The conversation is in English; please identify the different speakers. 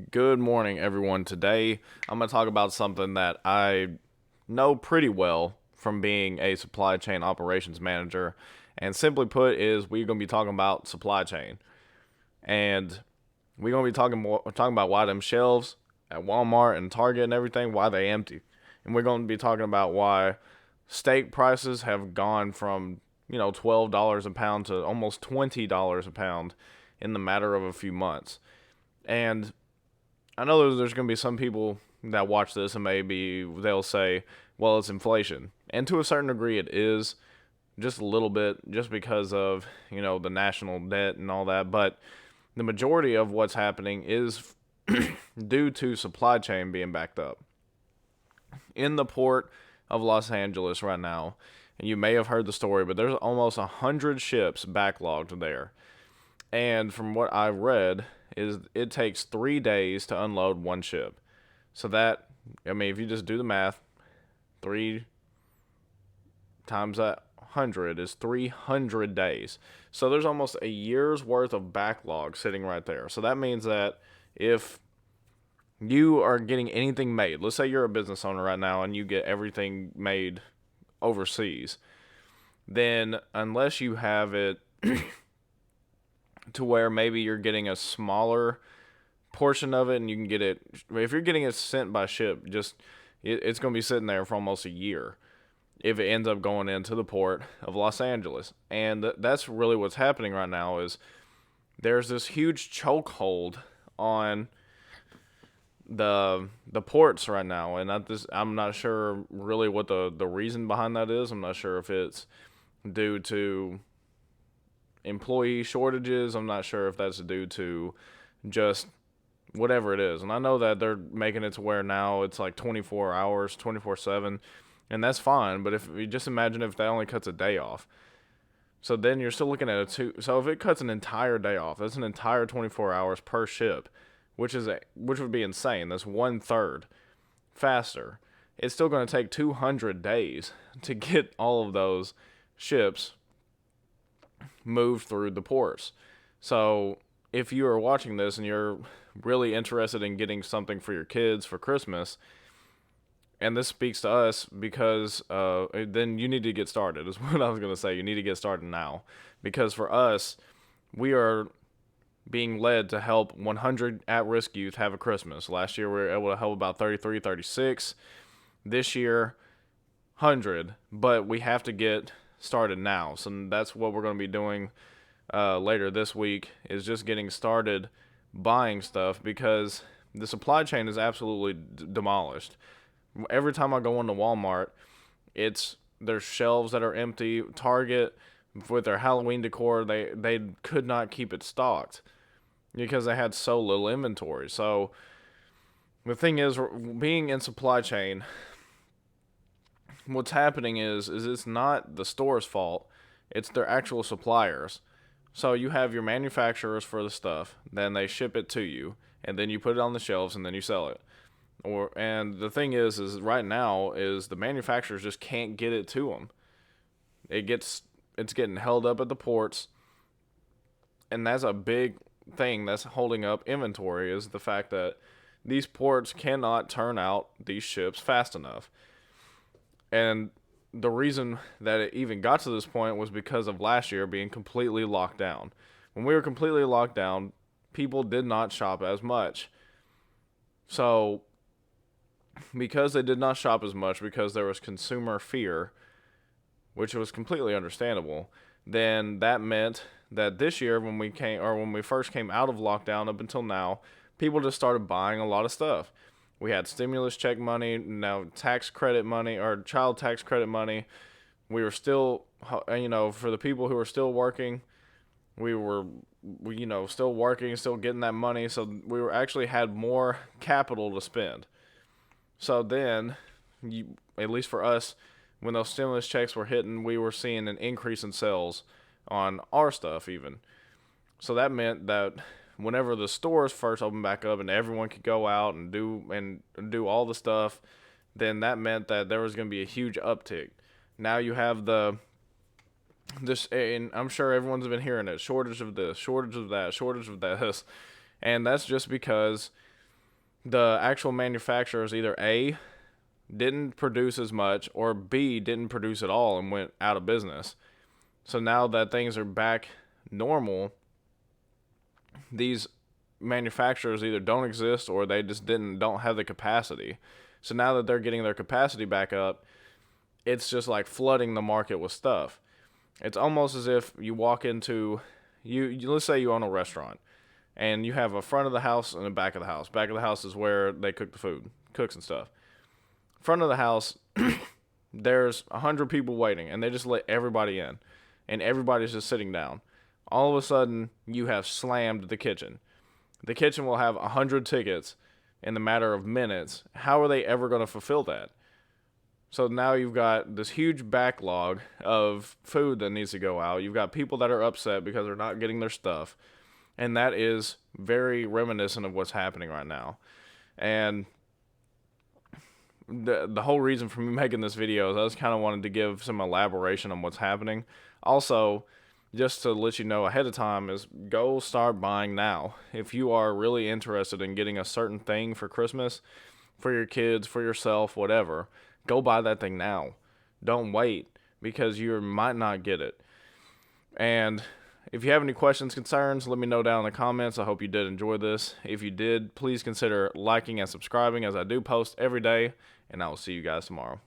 Speaker 1: Good morning, everyone. Today, I'm going to talk about something that I know pretty well from being a supply chain operations manager. And simply put, is we're going to be talking about supply chain. And we're going to be talking about why them shelves at Walmart and Target and everything, why they empty. And we're going to be talking about why steak prices have gone from, $12 a pound to almost $20 a pound in the matter of a few months. And I know there's going to be some people that watch this and maybe they'll say, well, it's inflation. And to a certain degree, it is just a little bit, just because of, the national debt and all that. But the majority of what's happening is due to supply chain being backed up. In the port of Los Angeles right now, and you may have heard the story, but there's almost 100 ships backlogged there. And from what I read, is it takes 3 days to unload one ship. So that, I mean, if you just do the math, three times that 100 is 300 days. So there's almost a year's worth of backlog sitting right there. So that means that if you are getting anything made, let's say you're a business owner right now and you get everything made overseas, then unless you have it to where maybe you're getting a smaller portion of it and you can get it, if you're getting it sent by ship, just it's going to be sitting there for almost a year if it ends up going into the port of Los Angeles. And that's really what's happening right now is there's this huge chokehold on the ports right now, and I'm not sure really what the reason behind that is. I'm not sure if it's due to employee shortages. I'm not sure if that's due to just whatever it is. And I know that they're making it to where now it's like 24 hours, 24/7, and that's fine. But if you just imagine if that only cuts a day off. So then you're still looking at a two. So if it cuts an entire day off, that's an entire 24 hours per ship, which would be insane. That's 1/3 faster. It's still going to take 200 days to get all of those ships moved through the ports. So if you are watching this and you're really interested in getting something for your kids for Christmas, and this speaks to us because then you need to get started, is what I was going to say. You need to get started now. Because for us, we are being led to help 100 at risk youth have a Christmas. Last year, we were able to help about 33, 36. This year, 100. But we have to get started now. So that's what we're going to be doing later this week, is just getting started buying stuff because the supply chain is absolutely demolished. Every time I go into Walmart, there's shelves that are empty. Target, with their Halloween decor, they could not keep it stocked because they had so little inventory. So the thing is, being in supply chain, what's happening is it's not the store's fault, it's their actual suppliers. So you have your manufacturers for the stuff, then they ship it to you, and then you put it on the shelves and then you sell it. And the thing is right now is the manufacturers just can't get it to them. It's getting held up at the ports, and that's a big thing that's holding up inventory, is the fact that these ports cannot turn out these ships fast enough. And the reason that it even got to this point was because of last year being completely locked down. When we were completely locked down, people did not shop as much. So, because they did not shop as much, because there was consumer fear, which was completely understandable, then that meant that this year when we first came out of lockdown up until now, people just started buying a lot of stuff. We had stimulus check money, now tax credit money or child tax credit money. We were still, for the people who were still working, still working, still getting that money. So we were actually had more capital to spend. So then, at least for us, when those stimulus checks were hitting, we were seeing an increase in sales on our stuff even. So that meant that whenever the stores first opened back up and everyone could go out and do all the stuff, then that meant that there was going to be a huge uptick. Now you have this, and I'm sure everyone's been hearing it: shortage of this, shortage of that, shortage of this, and that's just because the actual manufacturers either A, didn't produce as much, or B, didn't produce at all and went out of business. So now that things are back normal, these manufacturers either don't exist or they just don't have the capacity. So now that they're getting their capacity back up, it's just like flooding the market with stuff. It's almost as if you walk into let's say you own a restaurant and you have a front of the house and a back of the house. Back of the house is where they cook the food, cooks and stuff. Front of the house, there's 100 people waiting and they just let everybody in and everybody's just sitting down. All of a sudden, you have slammed the kitchen. The kitchen will have 100 tickets in the matter of minutes. How are they ever going to fulfill that? So now you've got this huge backlog of food that needs to go out. You've got people that are upset because they're not getting their stuff. And that is very reminiscent of what's happening right now. And the whole reason for me making this video is I just kind of wanted to give some elaboration on what's happening. Also, just to let you know ahead of time, is go start buying now. If you are really interested in getting a certain thing for Christmas, for your kids, for yourself, whatever, go buy that thing now. Don't wait, because you might not get it. And if you have any questions, concerns, let me know down in the comments. I hope you did enjoy this. If you did, please consider liking and subscribing, as I do post every day, and I will see you guys tomorrow.